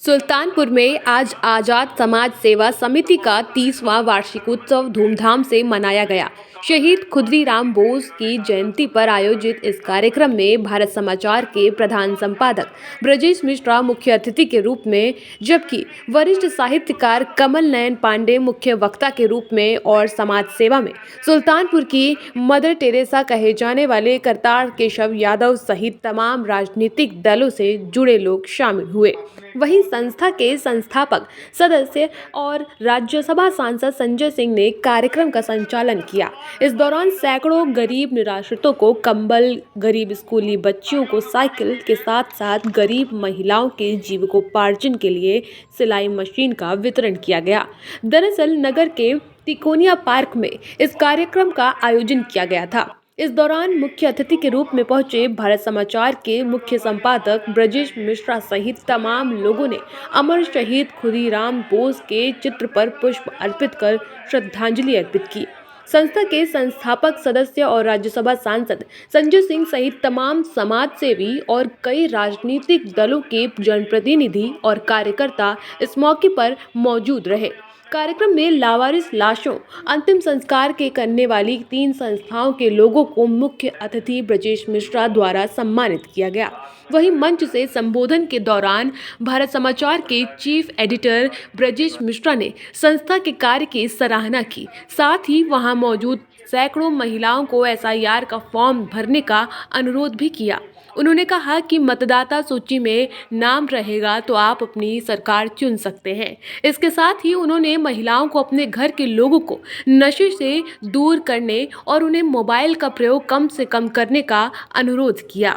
सुल्तानपुर में आज आजाद समाज सेवा समिति का 30वां वार्षिकोत्सव धूमधाम से मनाया गया। शहीद खुदीराम बोस की जयंती पर आयोजित इस कार्यक्रम में भारत समाचार के प्रधान संपादक ब्रजेश मिश्रा मुख्य अतिथि के रूप में, जबकि वरिष्ठ साहित्यकार कमल नयन पांडे मुख्य वक्ता के रूप में और समाज सेवा में सुल्तानपुर की मदर टेरेसा कहे जाने वाले करतार केशव यादव सहित तमाम राजनीतिक दलों से जुड़े लोग शामिल हुए। वहीं संस्था के संस्थापक सदस्य और राज्यसभा सांसद संजय सिंह ने कार्यक्रम का संचालन किया। इस दौरान सैकड़ों गरीब निराश्रितों को कंबल, गरीब स्कूली बच्चियों को साइकिल के साथ साथ गरीब महिलाओं के जीविकोपार्जन के लिए सिलाई मशीन का वितरण किया गया। दरअसल नगर के तिकोनिया पार्क में इस कार्यक्रम का आयोजन किया गया था। इस दौरान मुख्य अतिथि के रूप में पहुंचे भारत समाचार के मुख्य संपादक ब्रजेश मिश्रा सहित तमाम लोगों ने अमर शहीद खुदीराम बोस के चित्र पर पुष्प अर्पित कर श्रद्धांजलि अर्पित की। संस्था के संस्थापक सदस्य और राज्यसभा सांसद संजय सिंह सहित तमाम समाजसेवी और कई राजनीतिक दलों के जनप्रतिनिधि और कार्यकर्ता इस मौके पर मौजूद रहे। कार्यक्रम में लावारिस लाशों अंतिम संस्कार के करने वाली 3 संस्थाओं के लोगों को मुख्य अतिथि ब्रजेश मिश्रा द्वारा सम्मानित किया गया। वहीं मंच से संबोधन के दौरान भारत समाचार के चीफ एडिटर ब्रजेश मिश्रा ने संस्था के कार्य की सराहना की। साथ ही वहां मौजूद सैकड़ों महिलाओं को SIR का फॉर्म भरने का अनुरोध भी किया। उन्होंने कहा कि मतदाता सूची में नाम रहेगा तो आप अपनी सरकार चुन सकते हैं। इसके साथ ही उन्होंने महिलाओं को अपने घर के लोगों को नशे से दूर करने और उन्हें मोबाइल का प्रयोग कम से कम करने का अनुरोध किया।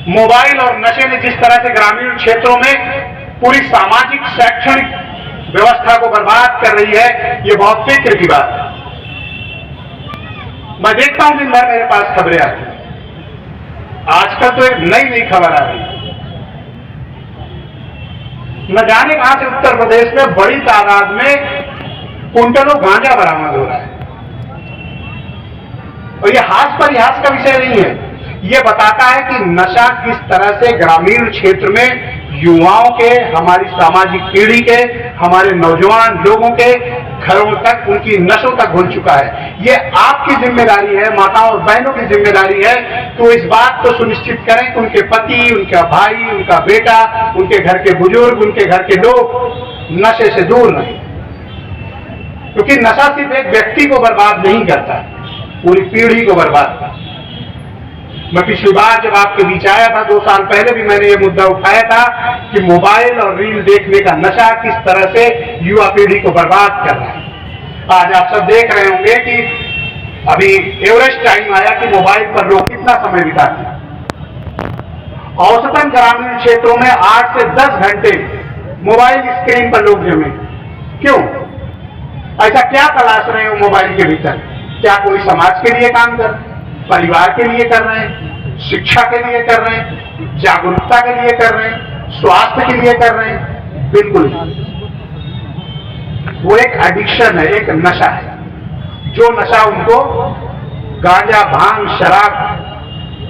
मोबाइल और नशे ने जिस तरह से ग्रामीण क्षेत्रों में पूरी सामाजिक शैक्षणिक व्यवस्था को बर्बाद कर रही है, ये बहुत फिक्र की बात है। मैं देखता हूं दिन भर मेरे पास खबरें आती हैं। आजकल तो एक नई खबर आ रही है, न जाने कहां से उत्तर प्रदेश में बड़ी तादाद में कुंटलों गांजा बरामद हो रहा है। और ये हास का विषय नहीं है, ये बताता है कि नशा किस तरह से ग्रामीण क्षेत्र में युवाओं के, हमारी सामाजिक पीढ़ी के, हमारे नौजवान लोगों के घरों तक, उनकी नसों तक घुल चुका है। ये आपकी जिम्मेदारी है, माताओं और बहनों की जिम्मेदारी है। तो इस बात को सुनिश्चित करें कि उनके पति, उनका भाई, उनका बेटा, उनके घर के बुजुर्ग, उनके घर के लोग नशे से दूर रहें। क्योंकि नशा सिर्फ एक व्यक्ति को बर्बाद नहीं करता, पूरी पीढ़ी को बर्बाद करता। मैं पिछली बार जब आपके बीच आया था 2 साल पहले भी मैंने ये मुद्दा उठाया था कि मोबाइल और रील देखने का नशा किस तरह से युवा पीढ़ी को बर्बाद कर रहा है। आज आप सब देख रहे होंगे कि अभी एवरेस्ट टाइम आया कि मोबाइल पर लोग कितना समय बिताते हैं। औसतन ग्रामीण क्षेत्रों में 8 से 10 घंटे मोबाइल स्क्रीन पर लोग जमे। क्यों? ऐसा क्या तलाश रहे हो मोबाइल के भीतर? क्या कोई समाज के लिए काम कर रहे हैं, परिवार के लिए कर रहे हैं, शिक्षा के लिए कर रहे हैं, जागरूकता के लिए कर रहे हैं, स्वास्थ्य के लिए कर रहे हैं? बिल्कुल नहीं। वो एक एडिक्शन है, एक नशा है। जो नशा उनको गांजा, भांग, शराब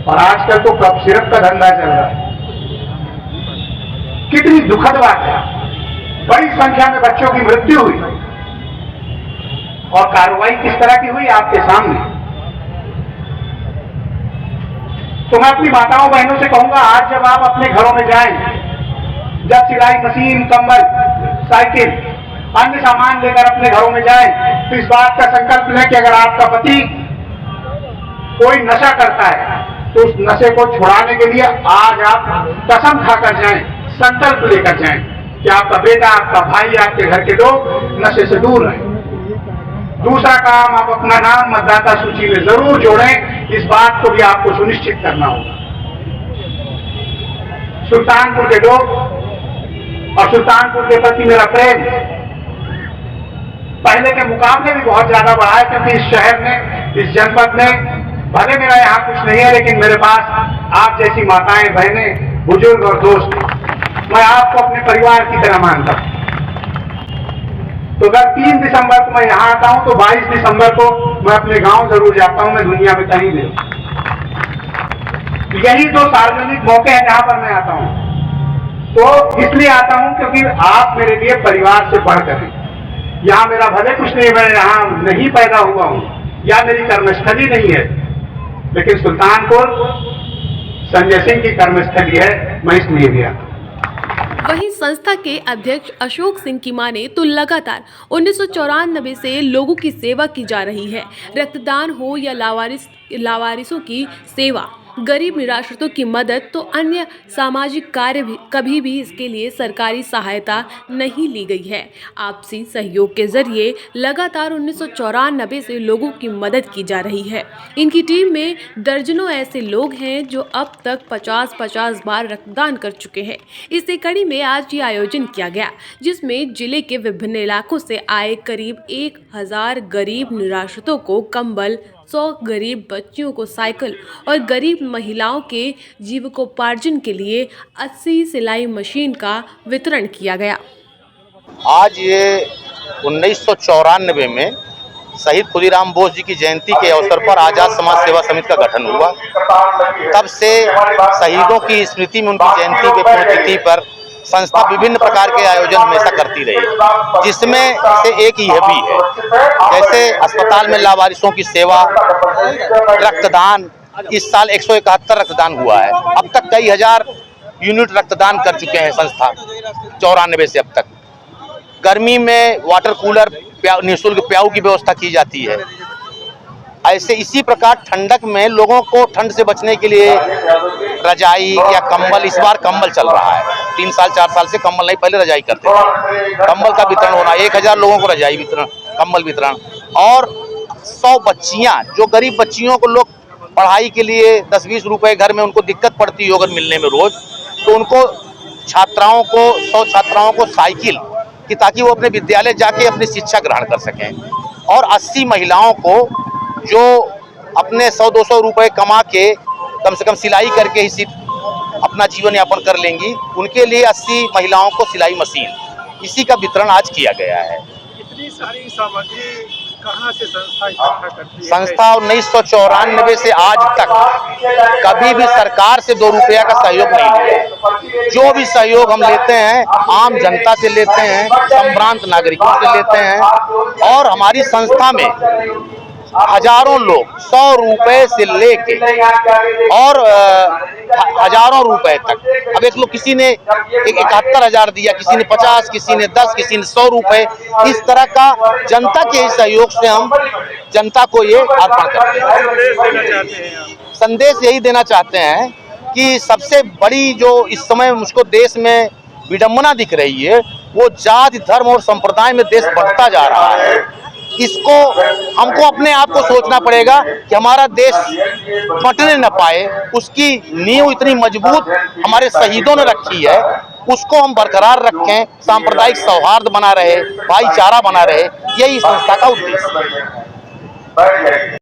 और आजकल तो कप सिरप का धंधा चल रहा है। कितनी दुखद बात है। बड़ी संख्या में बच्चों की मृत्यु हुई और कार्रवाई किस तरह की हुई आपके सामने। तो मैं अपनी माताओं बहनों से कहूंगा, आज जब आप अपने घरों में जाएं, जब सिलाई मशीन, कंबल, साइकिल, अन्य सामान लेकर अपने घरों में जाएं, तो इस बात का संकल्प लें कि अगर आपका पति कोई नशा करता है तो उस नशे को छुड़ाने के लिए आज आप कसम खाकर जाएं, संकल्प लेकर जाएं कि आपका बेटा, आपका भाई, आपके घर के लोग नशे से दूर रहें। दूसरा काम, आप अपना नाम मतदाता सूची में जरूर जोड़ें। इस बात को भी आपको सुनिश्चित करना होगा। सुल्तानपुर के लोग और सुल्तानपुर के प्रति मेरा प्रेम पहले के मुकाबले भी बहुत ज्यादा बढ़ा है, क्योंकि इस शहर में, इस जनपद में, भले मेरा यहाँ कुछ नहीं है, लेकिन मेरे पास आप जैसी माताएं, बहनें, बुजुर्ग और दोस्त, मैं आपको अपने परिवार की तरह मानता हूं। तो अगर 3 दिसंबर को मैं यहाँ आता हूं तो 22 दिसंबर को मैं अपने गांव जरूर जाता हूं, मैं दुनिया में कहीं भी। यही 2 सार्वजनिक मौके हैं जहां पर मैं आता हूं। तो इसलिए आता हूं क्योंकि आप मेरे लिए परिवार से बढ़कर हैं। यहाँ मेरा भले कुछ नहीं, मैं यहाँ नहीं पैदा हुआ हूं या मेरी कर्मस्थली नहीं है, लेकिन सुल्तानपुर संजय सिंह की कर्मस्थली है, मैं इसलिए भी आता हूं। वहीं संस्था के अध्यक्ष अशोक सिंह की माने तो लगातार 1994 से लोगों की सेवा की जा रही है। रक्तदान हो या लावारिसों की सेवा, गरीब निराश्रितों की मदद तो अन्य सामाजिक कार्य भी कभी भी इसके लिए सरकारी सहायता नहीं ली गई है। आपसी सहयोग के जरिए लगातार 1994 से लोगों की मदद की जा रही है। इनकी टीम में दर्जनों ऐसे लोग हैं जो अब तक 50-50 बार रक्तदान कर चुके हैं। इसी कड़ी में आज ये आयोजन किया गया, जिसमें जिले के विभिन्न इलाकों से आए करीब 1000 गरीब निराश्रितों को कंबल, 100 गरीब बच्चियों को साइकिल और गरीब महिलाओं के जीविकोपार्जन के लिए 80 सिलाई मशीन का वितरण किया गया। आज ये 1994 में शहीद खुदीराम बोस जी की जयंती के अवसर पर आज़ाद समाज सेवा समिति का गठन हुआ। तब से शहीदों की स्मृति में उनकी जयंती के पुण्यतिथि पर संस्था विभिन्न प्रकार के आयोजन हमेशा करती रही, जिसमें से एक यह भी है। जैसे अस्पताल में लावारिसों की सेवा, रक्तदान, इस साल 171 रक्तदान हुआ है। अब तक कई हजार यूनिट रक्तदान कर चुके हैं संस्था 94 से अब तक। गर्मी में वाटर कूलर, निःशुल्क प्याऊ की व्यवस्था की जाती है। ऐसे इसी प्रकार ठंडक में लोगों को ठंड से बचने के लिए रजाई या कंबल, इस बार कंबल चल रहा है। 3 साल 4 साल से कंबल नहीं, पहले रजाई करते थे। कंबल का वितरण होना, 1000 लोगों को रजाई वितरण, कंबल वितरण, और 100 बच्चियां, जो गरीब बच्चियों को लोग पढ़ाई के लिए 10-20 रुपए घर में उनको दिक्कत पड़ती है अगर मिलने में रोज, तो उनको 100 छात्राओं को साइकिल कि ताकि वो अपने विद्यालय जाके अपनी शिक्षा ग्रहण कर सकें। और 80 महिलाओं को जो अपने 100-200 रुपए कमा के कम से कम सिलाई करके ही अपना जीवन यापन कर लेंगी, उनके लिए 80 महिलाओं को सिलाई मशीन, इसी का वितरण आज किया गया है। इतनी सारी सामग्री कहाँ से संस्था इकट्ठा करती है? संस्था 1994 से आज तक कभी भी सरकार से 2 रुपया का सहयोग नहीं लिया। जो भी सहयोग हम लेते हैं आम जनता से लेते हैं, संभ्रांत नागरिकों से लेते हैं, और हमारी संस्था में हजारों लोग 100 रुपए से लेके और हजारों रुपए तक, अब एक लोग किसी ने 71,000 दिया, किसी ने 50, किसी ने 10, किसी ने 100 रुपए, इस तरह का जनता के सहयोग से हम जनता को ये अर्पण करते हैं। संदेश यही देना चाहते हैं कि सबसे बड़ी जो इस समय मुझको देश में विडंबना दिख रही है, वो जाति, धर्म और संप्रदाय में देश बढ़ता जा रहा है। इसको हमको अपने आप को सोचना पड़ेगा कि हमारा देश फटने न पाए, उसकी नींव इतनी मजबूत हमारे शहीदों ने रखी है, उसको हम बरकरार रखें, सांप्रदायिक सौहार्द बना रहे, भाईचारा बना रहे, यही संस्था का उद्देश्य है।